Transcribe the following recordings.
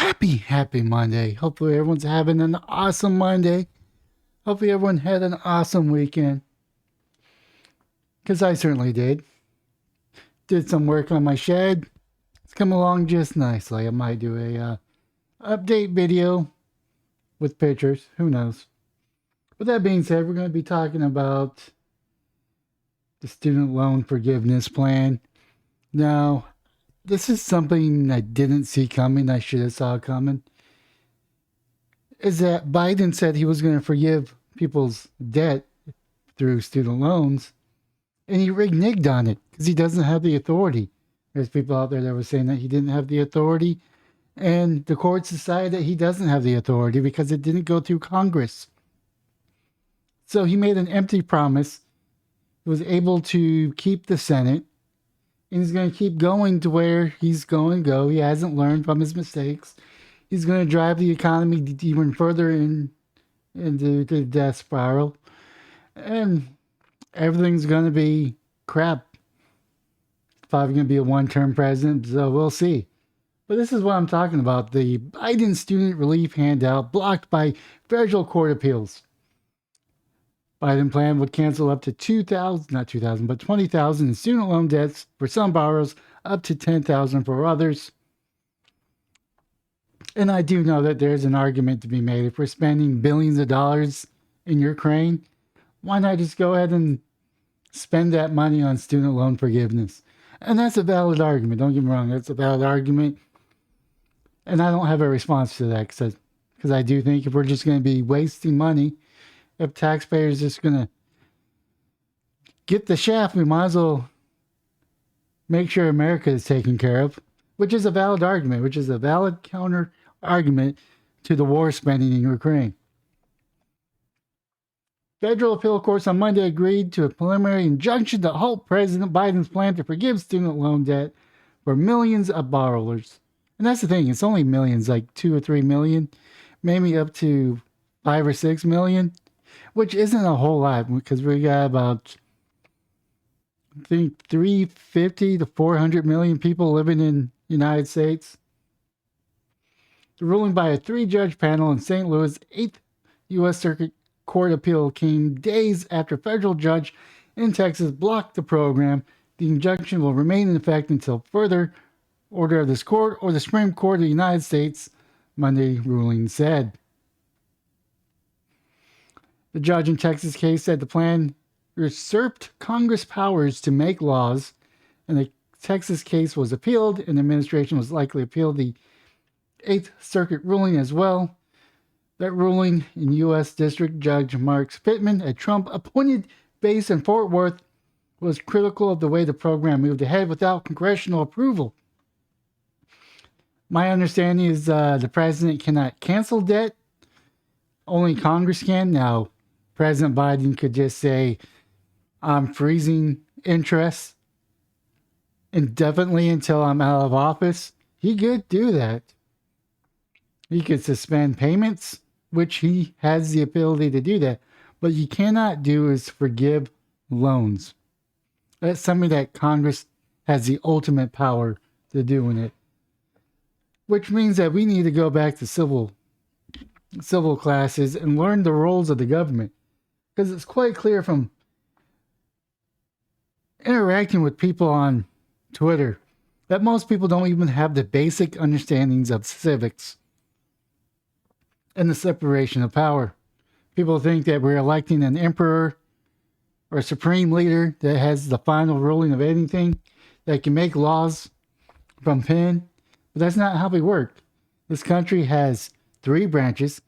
Happy Monday. Hopefully everyone's having an awesome Monday. Hopefully everyone had an awesome weekend. Because I certainly did. Did some work on my shed. It's come along just nicely. I might do a update video with pictures. Who knows? With that being said, we're going to be talking about the student loan forgiveness plan. Now, this is something I didn't see coming. I should have saw coming. Is that Biden said he was going to forgive people's debt through student loans, and he reneged on it because he doesn't have the authority. There's people out there that were saying that he didn't have the authority, and the courts decided that he doesn't have the authority because it didn't go through Congress. So he made an empty promise. He was able to keep the Senate, and he's going to keep going to where he's going to go. He hasn't learned from his mistakes. He's going to drive the economy even further into the death spiral, and everything's going to be crap. Probably going to be a one-term president, so we'll see. But this is what I'm talking about: the Biden student relief handout blocked by federal court appeals. Biden plan would cancel up to 20,000 in student loan debts for some borrowers, up to 10,000 for others. And I do know that there's an argument to be made. If we're spending billions of dollars in Ukraine, why not just go ahead and spend that money on student loan forgiveness? And that's a valid argument. Don't get me wrong. That's a valid argument. And I don't have a response to that because I do think if we're just going to be wasting money, if taxpayers are just going to get the shaft, we might as well make sure America is taken care of, which is a valid argument, which is a valid counter argument to the war spending in Ukraine. Federal appeal courts on Monday agreed to a preliminary injunction to halt President Biden's plan to forgive student loan debt for millions of borrowers. And that's the thing, it's only millions, like 2 or 3 million, maybe up to 5 or 6 million, which isn't a whole lot because we got about, I think, 350 to 400 million people living in the United States. The ruling by a 3-judge panel in St. Louis, 8th U.S. Circuit Court appeal came days after a federal judge in Texas blocked the program. The injunction will remain in effect until further order of this court or the Supreme Court of the United States, Monday ruling said. The judge in Texas case said the plan usurped Congress powers to make laws, and the Texas case was appealed, and the administration was likely to appeal the 8th Circuit ruling as well. That ruling in U.S. District Judge Mark Pittman, a Trump-appointed base in Fort Worth, was critical of the way the program moved ahead without congressional approval. My understanding is the president cannot cancel debt. Only Congress can. Now, President Biden could just say, I'm freezing interest indefinitely until I'm out of office. He could do that. He could suspend payments, which he has the ability to do that. What he cannot do is forgive loans. That's something that Congress has the ultimate power to do in it. Which means that we need to go back to civil classes and learn the roles of the government. Because it's quite clear from interacting with people on Twitter that most people don't even have the basic understandings of civics and the separation of power. People think that we're electing an emperor or a supreme leader that has the final ruling of anything, that can make laws from pen. But that's not how we work. This country has 3 branches.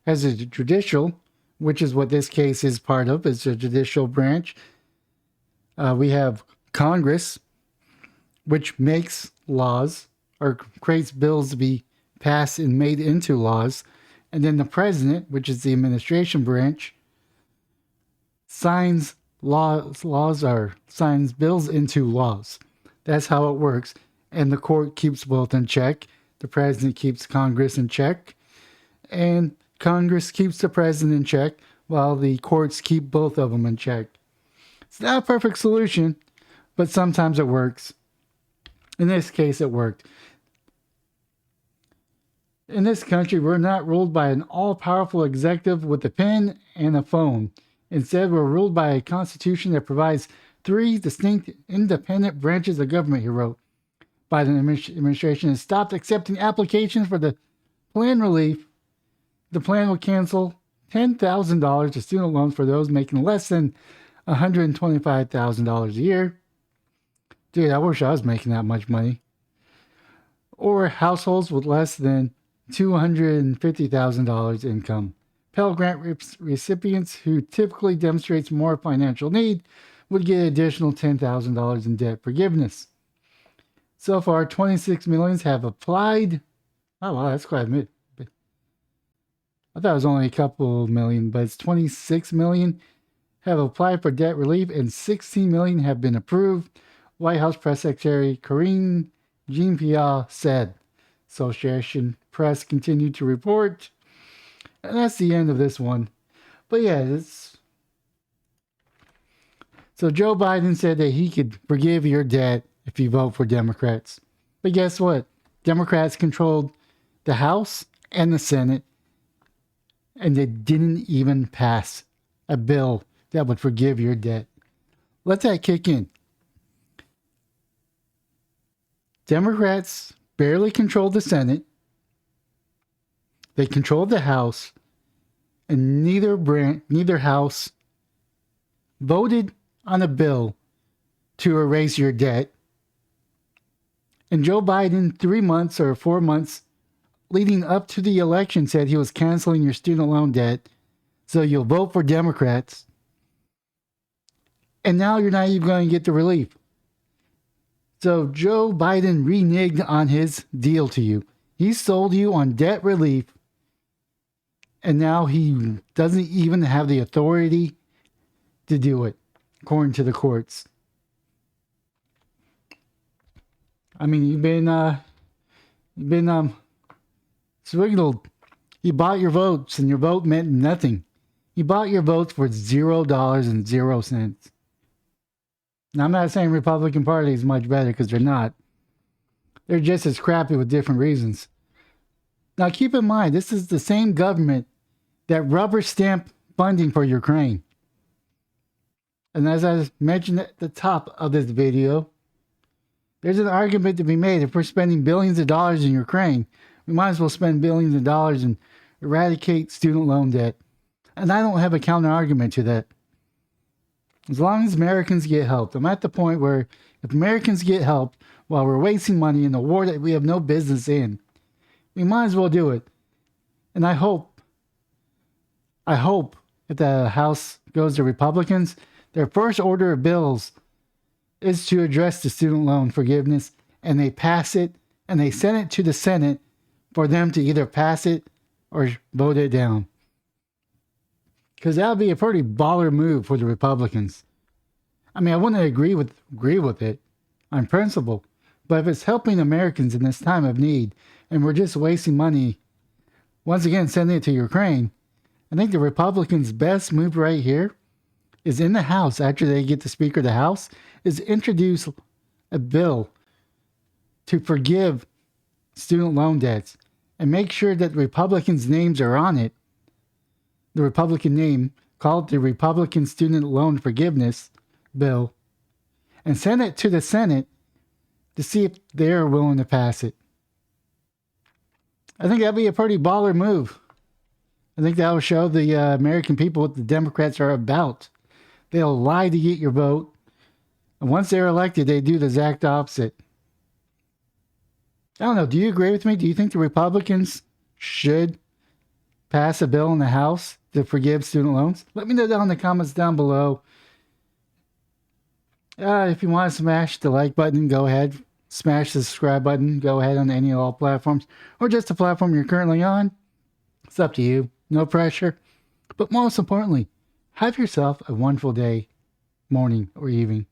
Has a judicial, which is what this case is part of. It's a judicial branch. We have Congress, which makes laws or creates bills to be passed and made into laws. And then the president, which is the administration branch, signs signs bills into laws. That's how it works. And the court keeps both in check. The president keeps Congress in check. And Congress keeps the president in check while the courts keep both of them in check. It's not a perfect solution, but sometimes it works. In this case, it worked. In this country, we're not ruled by an all-powerful executive with a pen and a phone. Instead, we're ruled by a constitution that provides three distinct independent branches of government, he wrote. Biden administration has stopped accepting applications for the plan relief. The plan will cancel $10,000 to student loans for those making less than $125,000 a year. Dude, I wish I was making that much money. Or households with less than $250,000 income. Pell Grant recipients who typically demonstrates more financial need would get additional $10,000 in debt forgiveness. So far, 26 million have applied. Oh, wow, that's quite a bit. I thought it was only a couple million, but it's 26 million have applied for debt relief and 16 million have been approved. White House Press Secretary Karine Jean-Pierre said. Association Press continued to report. And that's the end of this one. But yeah, it's... So Joe Biden said that he could forgive your debt if you vote for Democrats. But guess what? Democrats controlled the House and the Senate, and they didn't even pass a bill that would forgive your debt. Let that kick in. Democrats barely controlled the Senate. They controlled the House, and neither house voted on a bill to erase your debt. And Joe Biden, 3 months or 4 months leading up to the election, said he was canceling your student loan debt, so you'll vote for Democrats. And now you're not even going to get the relief. So Joe Biden reneged on his deal to you. He sold you on debt relief, and now he doesn't even have the authority to do it, according to the courts. I mean, you've been swindled. You bought your votes, and your vote meant nothing. You bought your votes for $0.00. Now, I'm not saying Republican Party is much better, because they're not. They're just as crappy with different reasons. Now, keep in mind, this is the same government that rubber stamped funding for Ukraine. And as I mentioned at the top of this video, there's an argument to be made. If we're spending billions of dollars in Ukraine, we might as well spend billions of dollars and eradicate student loan debt. And I don't have a counter argument to that. As long as Americans get help. I'm at the point where if Americans get help while we're wasting money in a war that we have no business in, we might as well do it. And I hope if the House goes to Republicans, their first order of bills is to address the student loan forgiveness, and they pass it, and they send it to the Senate for them to either pass it or vote it down. Because that would be a pretty baller move for the Republicans. I mean, I wouldn't agree with it on principle, but if it's helping Americans in this time of need, and we're just wasting money, once again sending it to Ukraine, I think the Republicans' best move right here is in the House, after they get the Speaker of the House, is introduce a bill to forgive student loan debts and make sure that Republicans' names are on it. The Republican name, called the Republican Student Loan Forgiveness Bill, and send it to the Senate to see if they're willing to pass it. I think that'd be a pretty baller move. I think that will show the American people what the Democrats are about. They'll lie to get your vote. And once they're elected, they do the exact opposite. I don't know. Do you agree with me? Do you think the Republicans should pass a bill in the House to forgive student loans? Let me know down in the comments down below. If you want to smash the like button, go ahead. Smash the subscribe button. Go ahead on any and all platforms. Or just the platform you're currently on. It's up to you. No pressure. But most importantly, have yourself a wonderful day, morning, or evening.